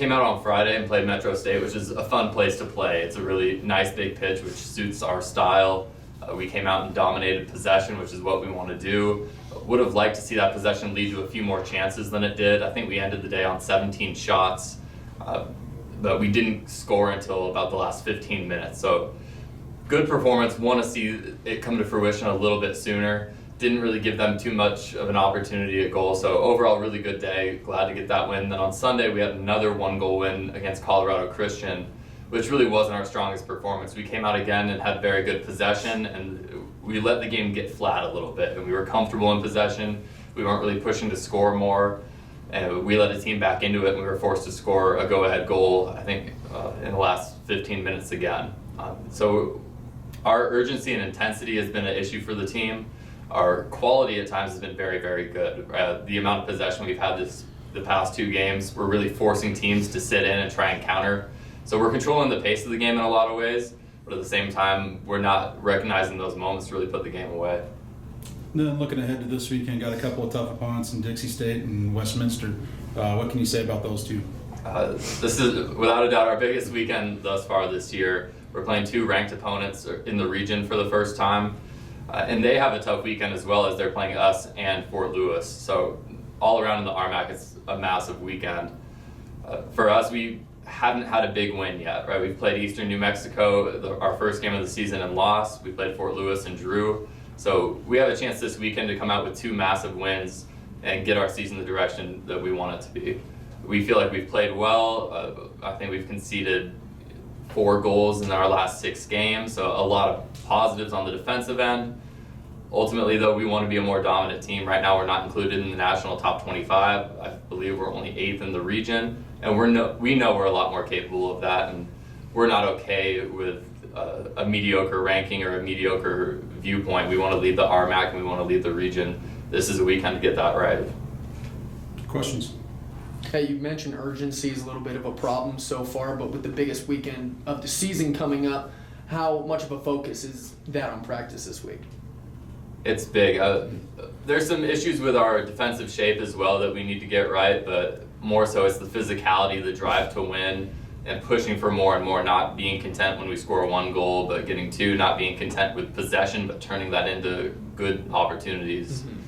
came out on Friday and played Metro State, which is a fun place to play. It's a really nice big pitch, which suits our style. We came out and dominated possession, which is what we want to do. Would have liked to see that possession lead to a few more chances than it did. I think we ended the day on 17 shots, but we didn't score until about the last 15 minutes. So good performance. Want to see it come to fruition a little bit sooner. Didn't really give them too much of an opportunity at goal. So overall, really good day. Glad to get that win. Then on Sunday, we had another 1-goal win against Colorado Christian, which really wasn't our strongest performance. We came out again and had very good possession, and we let the game get flat a little bit. And we were comfortable in possession. We weren't really pushing to score more. And we let the team back into it, and we were forced to score a go-ahead goal, I think, in the last 15 minutes again. So our urgency and intensity has been an issue for the team. Our quality at times has been very, very good. The amount of possession we've had the past 2 games, we're really forcing teams to sit in and try and counter. So we're controlling the pace of the game in a lot of ways, but at the same time, we're not recognizing those moments to really put the game away. Then looking ahead to this weekend, got a couple of tough opponents in Dixie State and Westminster. What can you say about those two? This is without a doubt our biggest weekend thus far this year. We're playing 2 ranked opponents in the region for the first time. And they have a tough weekend as well, as they're playing us and Fort Lewis. So all around in the RMAC, it's a massive weekend. For us, we haven't had a big win yet, right? We've played Eastern New Mexico, our first game of the season, and lost. We played Fort Lewis and drew. So we have a chance this weekend to come out with 2 massive wins and get our season the direction that we want it to be. We feel like we've played well. I think we've conceded 4 goals in our last 6 games, so a lot of positives on the defensive end. Ultimately, though, we want to be a more dominant team. Right now, we're not included in the national top 25. I believe we're only 8th in the region, and we know we're a lot more capable of that, and we're not okay with a mediocre ranking or a mediocre viewpoint. We want to lead the RMAC, and we want to lead the region. This is a weekend to get that right. Questions? Hey, you mentioned urgency is a little bit of a problem so far, but with the biggest weekend of the season coming up, how much of a focus is that on practice this week? It's big. There's some issues with our defensive shape as well that we need to get right, but more so it's the physicality, the drive to win, and pushing for more and more, not being content when we score 1 goal, but getting 2, not being content with possession, but turning that into good opportunities. Mm-hmm.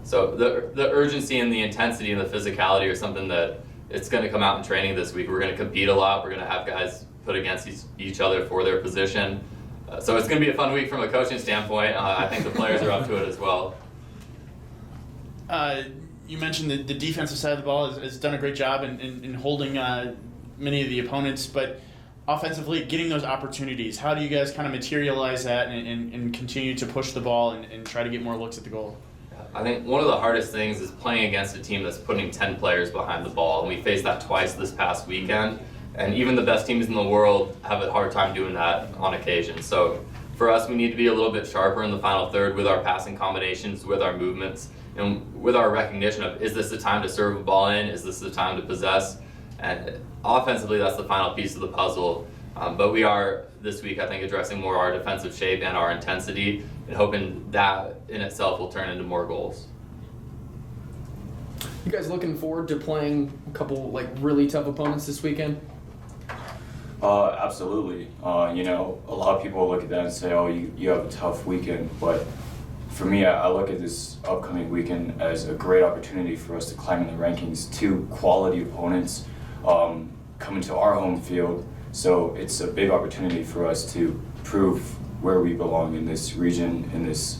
So the urgency and the intensity and the physicality are something that it's going to come out in training this week. We're going to compete a lot. We're going to have guys put against each other for their position. So it's going to be a fun week from a coaching standpoint. I think the players are up to it as well. You mentioned that the defensive side of the ball has done a great job in holding many of the opponents, but offensively, getting those opportunities, how do you guys kind of materialize that and continue to push the ball and try to get more looks at the goal? I think one of the hardest things is playing against a team that's putting 10 players behind the ball, and we faced that twice this past weekend. And even the best teams in the world have a hard time doing that on occasion. So for us, we need to be a little bit sharper in the final third with our passing combinations, with our movements, and with our recognition of, is this the time to serve a ball in? Is this the time to possess? And offensively, that's the final piece of the puzzle. But we are, this week, I think, addressing more our defensive shape and our intensity, and hoping that in itself will turn into more goals. You guys looking forward to playing a couple really tough opponents this weekend? Absolutely. A lot of people look at that and say, oh, you have a tough weekend, but for me, I look at this upcoming weekend as a great opportunity for us to climb in the rankings. 2 quality opponents coming to our home field, so it's a big opportunity for us to prove where we belong in this region, in this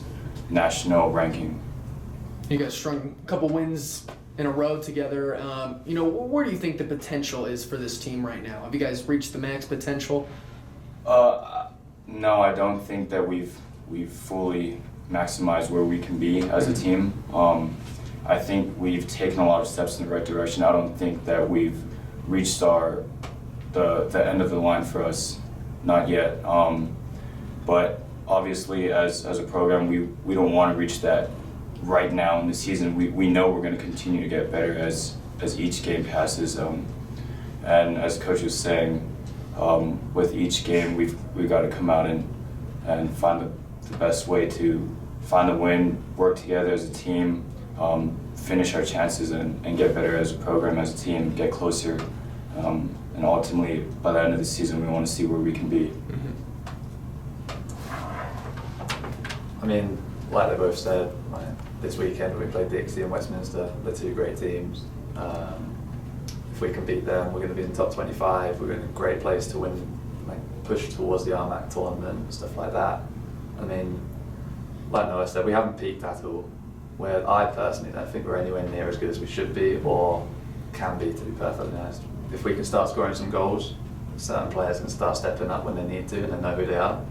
national ranking. You guys strung a couple wins in a row together. Where do you think the potential is for this team right now? Have you guys reached the max potential? No, I don't think that we've fully maximized where we can be as a team. I think we've taken a lot of steps in the right direction. I don't think that we've reached the end of the line for us, not yet. But obviously, as a program, we don't want to reach that right now in the season. We know we're going to continue to get better as each game passes. And as Coach was saying, with each game, we've got to come out and find the best way to find the win, work together as a team, finish our chances, and get better as a program, as a team, get closer And ultimately, by the end of the season, we want to see where we can be. I mean, like they both said, like, this weekend we played Dixie and Westminster. They're two great teams. If we can beat them, we're going to be in the top 25. We're in a great place to win, like push towards the RMAC tournament and stuff like that. I mean, like Noah said, we haven't peaked at all. Where I personally don't think we're anywhere near as good as we should be or can be, to be perfectly honest. If we can start scoring some goals, certain players can start stepping up when they need to and they know who they are,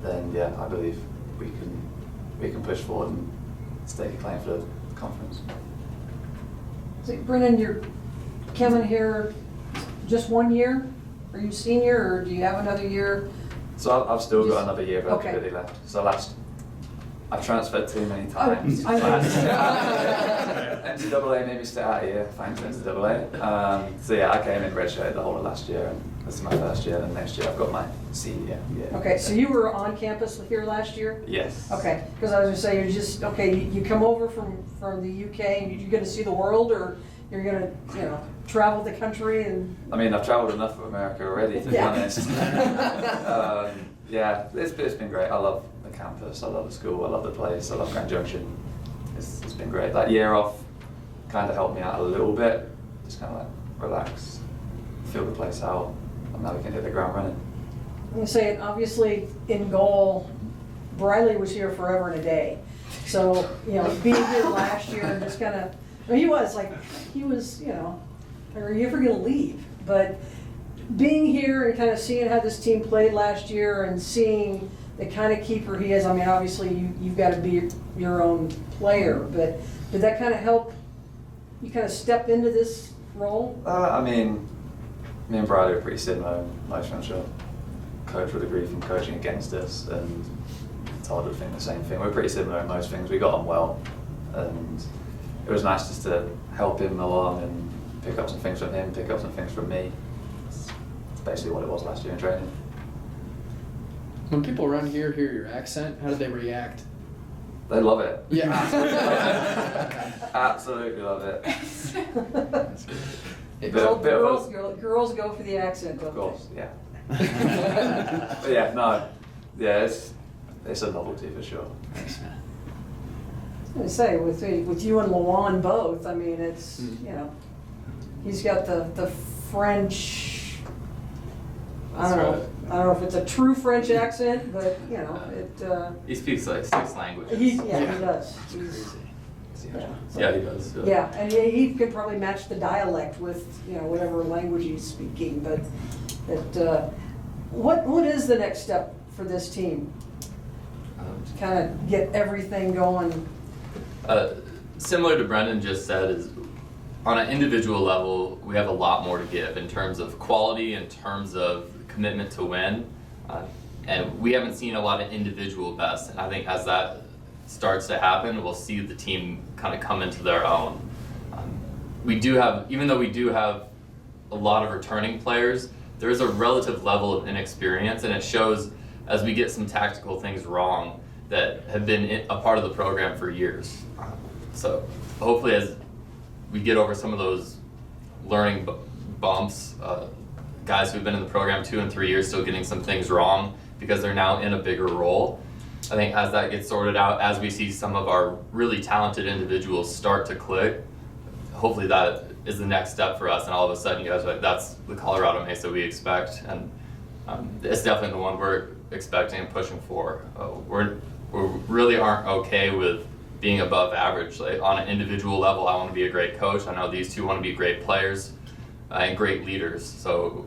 then yeah, I believe we can push forward and stake a claim for the conference. So, Brennan, you're coming here just 1 year? Are you senior, or do you have another year? So I've still got another year of Okay. eligibility left. So I've transferred too many times. NCAA made me stay out a year, thanks NCAA. So yeah, I came in redshirt the whole of last year, and this is my first year, and next year I've got my senior year. Okay, so you were on campus here last year? Yes. Okay, because I was gonna say, you're just, okay, you come over from the UK, and you're gonna see the world, or you're gonna, travel the country and... I mean, I've travelled enough of America already, to be Yeah. honest. Yeah, it's been great. I love the campus, I love the school, I love the place, I love Grand Junction. It's been great. That year off kind of helped me out a little bit, just kind of like relax, feel the place out, and now we can hit the ground running. I'm gonna say, obviously, in goal, Briley was here forever and a day. So, being here last year and just kind of, he was, are you ever gonna leave? But being here and kind of seeing how this team played last year and seeing the kind of keeper he is, I mean, obviously you've got to be your own player, but did that kind of help you kind of step into this role? I mean, me and Briley are pretty similar. Most I'm sure coach would agree from coaching against us, and Todd would think the same thing. We're pretty similar in most things. We got on well, and it was nice just to help him along and pick up some things from him, pick up some things from me. It's basically what it was last year in training. When people around here hear your accent, how do they react? They love it. Yeah. Absolutely love it. Girls go for the accent, don't Of course, yeah. But yeah, no, yeah, it's a novelty for sure. I was gonna say, with you and Lawan both, I mean, it's, he's got the French, I don't know if it's a true French accent, but, He speaks like 6 languages. he does. Yeah, he does. Yeah, and he could probably match the dialect with, whatever language he's speaking, but what is the next step for this team? To kind of get everything going? Similar to Brendan just said, is on an individual level, we have a lot more to give in terms of quality, in terms of commitment to win, and we haven't seen a lot of individual best. And I think as that starts to happen, we'll see the team kind of come into their own. Even though we do have a lot of returning players, there is a relative level of inexperience, and it shows as we get some tactical things wrong that have been a part of the program for years. So hopefully as we get over some of those learning bumps, guys who've been in the program 2 and 3 years still getting some things wrong because they're now in a bigger role. I think as that gets sorted out, as we see some of our really talented individuals start to click, hopefully that is the next step for us, and all of a sudden you guys are like, that's the Colorado Mesa we expect, and it's definitely the one we're expecting and pushing for. We really aren't okay with being above average. Like, on an individual level, I want to be a great coach. I know these two want to be great players and great leaders, so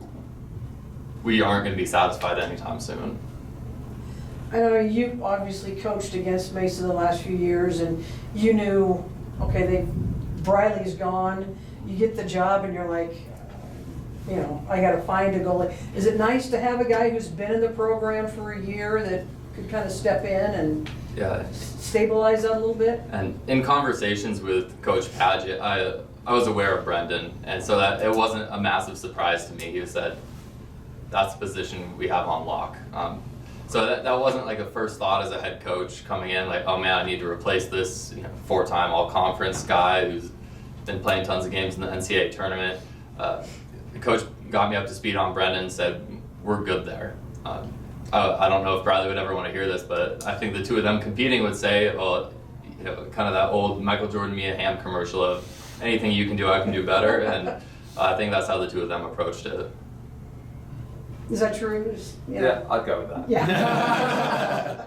we aren't going to be satisfied anytime soon. I know you obviously coached against Mesa the last few years, and you knew, okay, Briley's gone. You get the job, and you're like, I got to find a goalie. Is it nice to have a guy who's been in the program for a year that could kind of step in and stabilize that a little bit? And in conversations with Coach Padgett, I was aware of Brendan, and so that it wasn't a massive surprise to me. He said, that's the position we have on lock. So that wasn't like a first thought as a head coach coming in, like, oh man, I need to replace this 4-time all-conference guy who's been playing tons of games in the NCAA tournament. Coach got me up to speed on Brendan and said, we're good there. I don't know if Bradley would ever want to hear this, but I think the two of them competing would say, well, you know, kind of that old Michael Jordan, Mia Hamm commercial of anything you can do, I can do better. And I think that's how the two of them approached it. Is that true? Yeah, I'd go with that. Yeah.